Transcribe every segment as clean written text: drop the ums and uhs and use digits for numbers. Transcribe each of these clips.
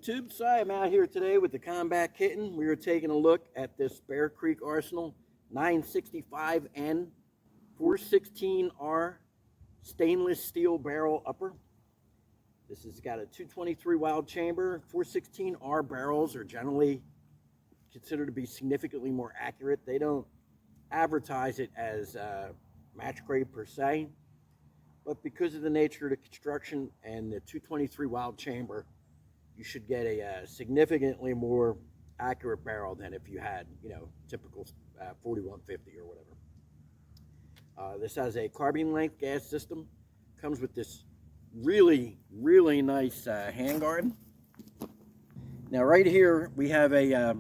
YouTube. So I'm out here today with the Combat Kitten. We are taking a look at this Bear Creek Arsenal 965N 416R stainless steel barrel upper. This has got a 223 wylde chamber. 416R barrels are generally considered to be significantly more accurate. They don't advertise it as match grade per se, but because of the nature of the construction and the 223 wylde chamber, you should get a significantly more accurate barrel than if you had, typical 4150 or whatever. This has a carbine length gas system. Comes with this really nice handguard. Now right here we have a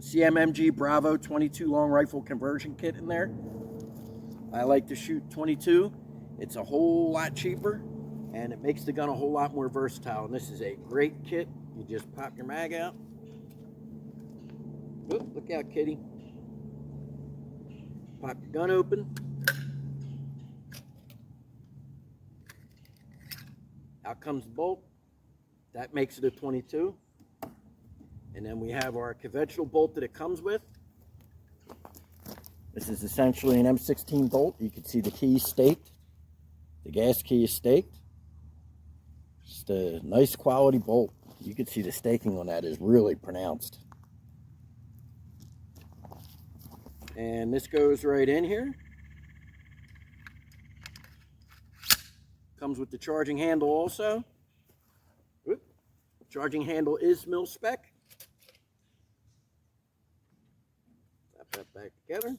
CMMG Bravo 22 long rifle conversion kit in there. I like to shoot 22. It's a whole lot cheaper and it makes the gun a whole lot more versatile. And this is a great kit. You just pop your mag out. Oop, look out, kitty. Pop your gun open. Out comes the bolt. That makes it a 22. And then we have our conventional bolt that it comes with. This is essentially an M16 bolt. You can see the key staked. The gas key is staked. Just a nice quality bolt. You can see the staking on that is really pronounced. And this goes right in here. Comes with the charging handle also. Oop. Charging handle is mil spec. Tap that back together.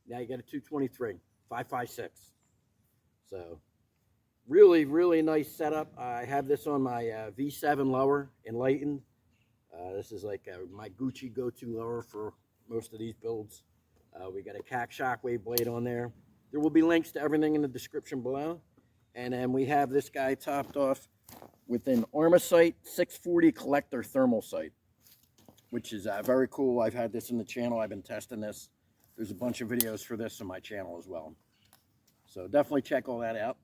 Now you got a 223, 5.56. So really nice setup. I have this on my V7 lower, Enlightened. This is like my Gucci go-to lower for most of these builds. We got a CAC shockwave blade on there. There will be links to everything in the description below. And then we have this guy topped off with an Armasight 640 collector thermal sight, which is very cool. I've had this in the channel. I've been testing this. There's a bunch of videos for this on my channel as well. So definitely check all that out.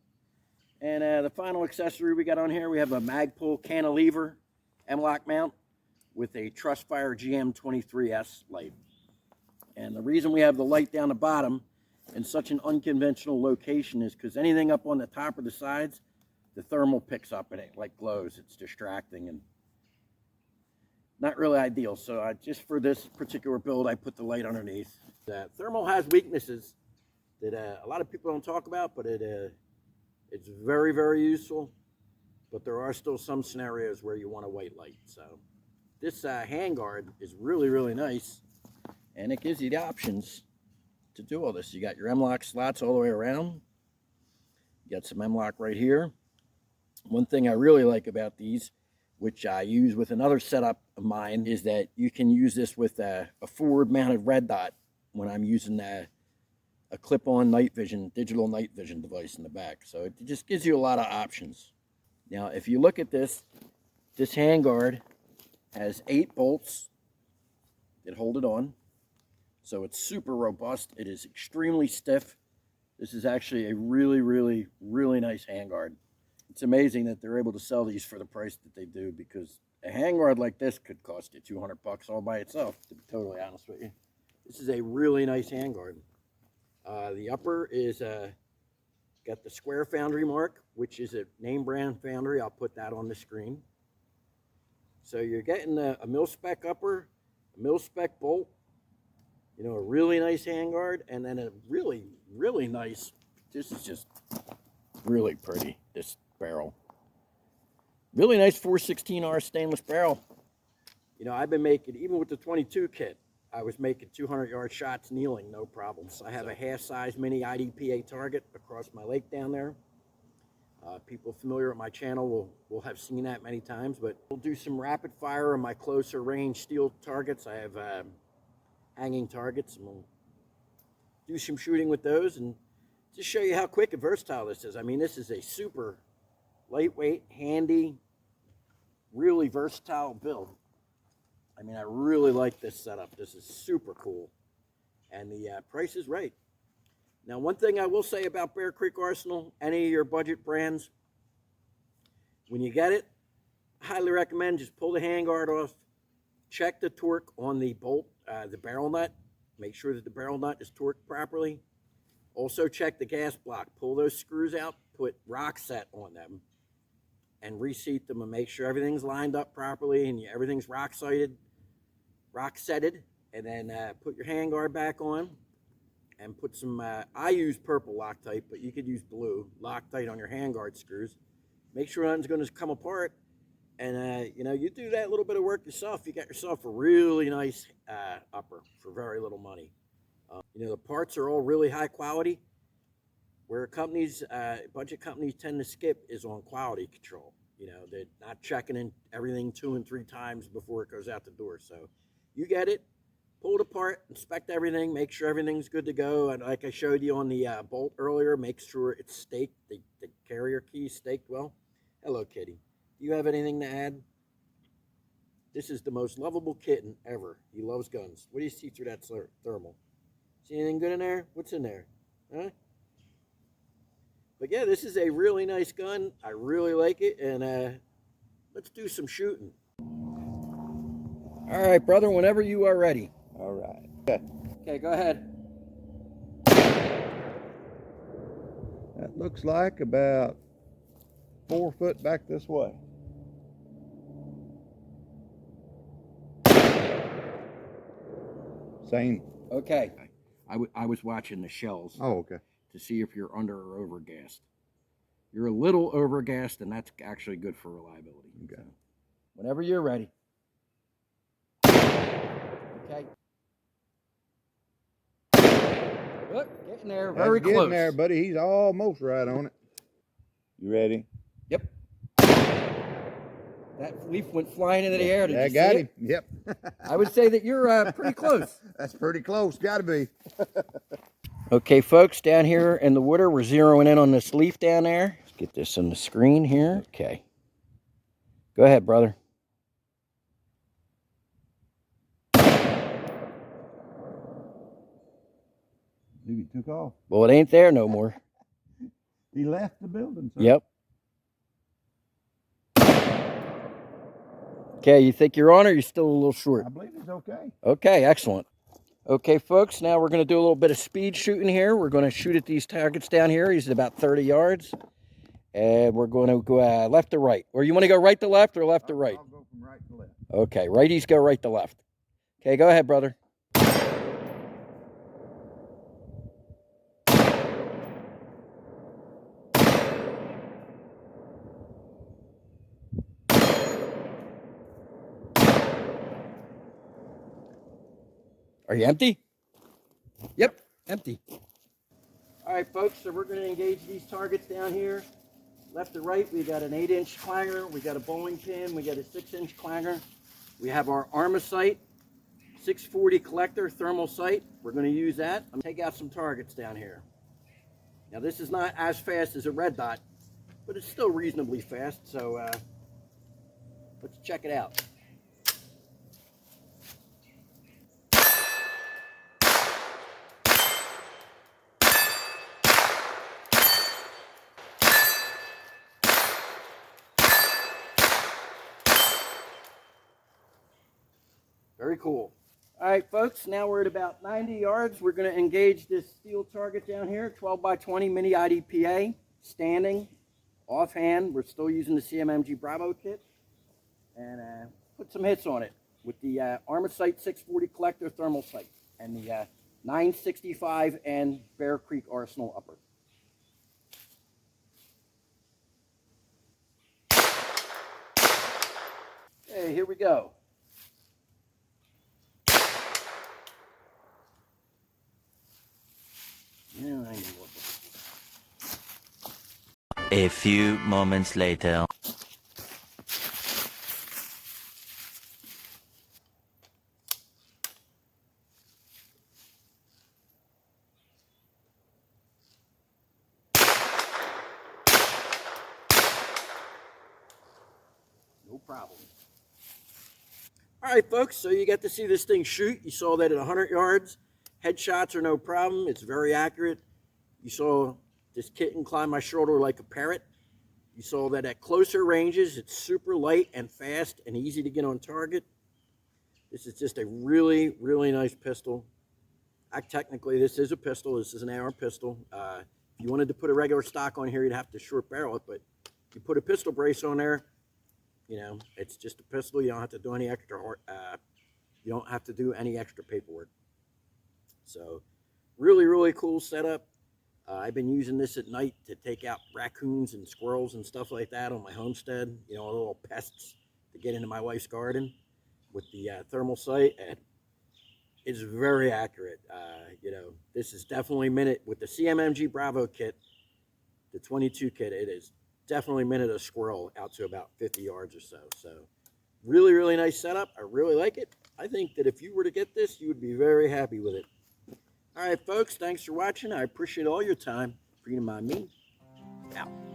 And the final accessory we got on here, we have a Magpul cantilever M-lock mount with a Trustfire GM23S light. And the reason we have the light down the bottom in such an unconventional location is because anything up on the top or the sides, the thermal picks up and it like glows. It's distracting and not really ideal. So just for this particular build, I put the light underneath. Thermal has weaknesses that a lot of people don't talk about, but it's very useful. But there are still some scenarios where you want a white light. So this handguard is really nice, and it gives you the options to do all this. You got your M-lock slots all the way around. You got some M-lock right here. One thing I really like about these, which I use with another setup of mine, is that you can use this with a forward-mounted red dot when I'm using a clip-on night vision, digital night vision device in the back. So it just gives you a lot of options. Now, if you look at this handguard has 8 bolts that hold it on. So it's super robust. It is extremely stiff. This is actually a really nice handguard. It's amazing that they're able to sell these for the price that they do, because a handguard like this could cost you 200 bucks all by itself, to be totally honest with you. This is a really nice handguard. The upper is got the square foundry mark, which is a name brand foundry. I'll put that on the screen. So you're getting a mil-spec upper, a mil-spec bolt, a really nice handguard, and then a really nice, this is just really pretty, this barrel. Really nice 416R stainless barrel. I've been making, even with the 22 kit, I was making 200-yard shots kneeling, no problems. I have a half-size mini IDPA target across my lake down there. People familiar with my channel will have seen that many times, but we'll do some rapid fire on my closer range steel targets. I have hanging targets, and we'll do some shooting with those and just show you how quick and versatile this is. I mean, this is a super lightweight, handy, really versatile build. I mean, I really like this setup. This is super cool. And the price is right. Now, one thing I will say about Bear Creek Arsenal, any of your budget brands, When you get it, I highly recommend just pull the handguard off, check the torque on the bolt, the barrel nut, make sure that the barrel nut is torqued properly. Also check the gas block, pull those screws out, put rock set on them, and reseat them and make sure everything's lined up properly and everything's rock setted, and then put your handguard back on and put some, I use purple Loctite, but you could use blue Loctite on your handguard screws. Make sure nothing's going to come apart, and you know, you do that little bit of work yourself, you got yourself a really nice upper for very little money. You know, the parts are all really high quality. Where companies, budget companies tend to skip is on quality control. You know, they're not checking in everything 2 and 3 times before it goes out the door. So you get it, pull it apart, inspect everything, make sure everything's good to go. And like I showed you on the bolt earlier, make sure it's staked, the carrier key is staked well. Hello, kitty. Do you have anything to add? This is the most lovable kitten ever. He loves guns. What do you see through that thermal? See anything good in there? What's in there? Huh? But yeah, this is a really nice gun. I really like it, and let's do some shooting. All right, brother, whenever you are ready. All right. Okay. Okay, go ahead. That looks like about 4 foot back this way. Same. Okay. I was watching the shells. Oh, okay. To see if you're under or over gassed. You're a little over gassed, and that's actually good for reliability. Okay. So, whenever you're ready. Okay. Look, getting there, very close. Getting there, buddy. He's almost right on it. You ready? Yep. That leaf went flying into the air. Did you see got it? him. Yep. I would say that you're pretty close. That's pretty close. Got to be. Okay, folks, down here in the water, we're zeroing in on this leaf down there. Let's get this on the screen here. Okay. Go ahead, brother. He took off. Well, it ain't there no more. He left the building, sir. Yep. Okay, you think you're on, or you're still a little short? I believe it's okay. Okay, excellent. Okay, folks, now we're going to do a little bit of speed shooting here. We're going to shoot at these targets down here. He's at about 30 yards. And we're going to go left to right. Or you want to go right to left or left to right? I'll go from right to left. Okay, righties go right to left. Okay, go ahead, brother. Are you empty? Yep, empty. All right, folks, so we're going to engage these targets down here. Left to right, we got an 8-inch clanger, we got a bowling pin, we got a 6-inch clanger. We have our Armasight 640 collector thermal sight. We're going to use that. I'm going to take out some targets down here. Now, this is not as fast as a red dot, but it's still reasonably fast, so let's check it out. Very cool. All right, folks, now we're at about 90 yards. We're going to engage this steel target down here, 12 by 20 mini IDPA, standing, offhand. We're still using the CMMG Bravo kit. And put some hits on it with the Armasight 640 collector thermal sight and the 965N Bear Creek Arsenal upper. Okay, here we go. A few moments later. No problem. All right, folks, so you got to see this thing shoot. You saw that at 100 yards. Headshots are no problem. It's very accurate. You saw this kitten climb my shoulder like a parrot. You saw that at closer ranges, it's super light and fast and easy to get on target. This is just a really, really nice pistol. Technically, this is a pistol. This is an AR pistol. If you wanted to put a regular stock on here, you'd have to short barrel it, but you put a pistol brace on there, you know, it's just a pistol. You don't have to do any extra, you don't have to do any extra paperwork. So, really, really cool setup. I've been using this at night to take out raccoons and squirrels and stuff like that on my homestead, you know, little pests to get into my wife's garden with the thermal sight, and it's very accurate. You know, this is definitely minute with the CMMG Bravo kit, the 22 kit. It is definitely minute a squirrel out to about 50 yards or so. So, really, really nice setup. I really like it. I think that if you were to get this, you would be very happy with it. All right, folks, thanks for watching. I appreciate all your time. Freedom on me. Out.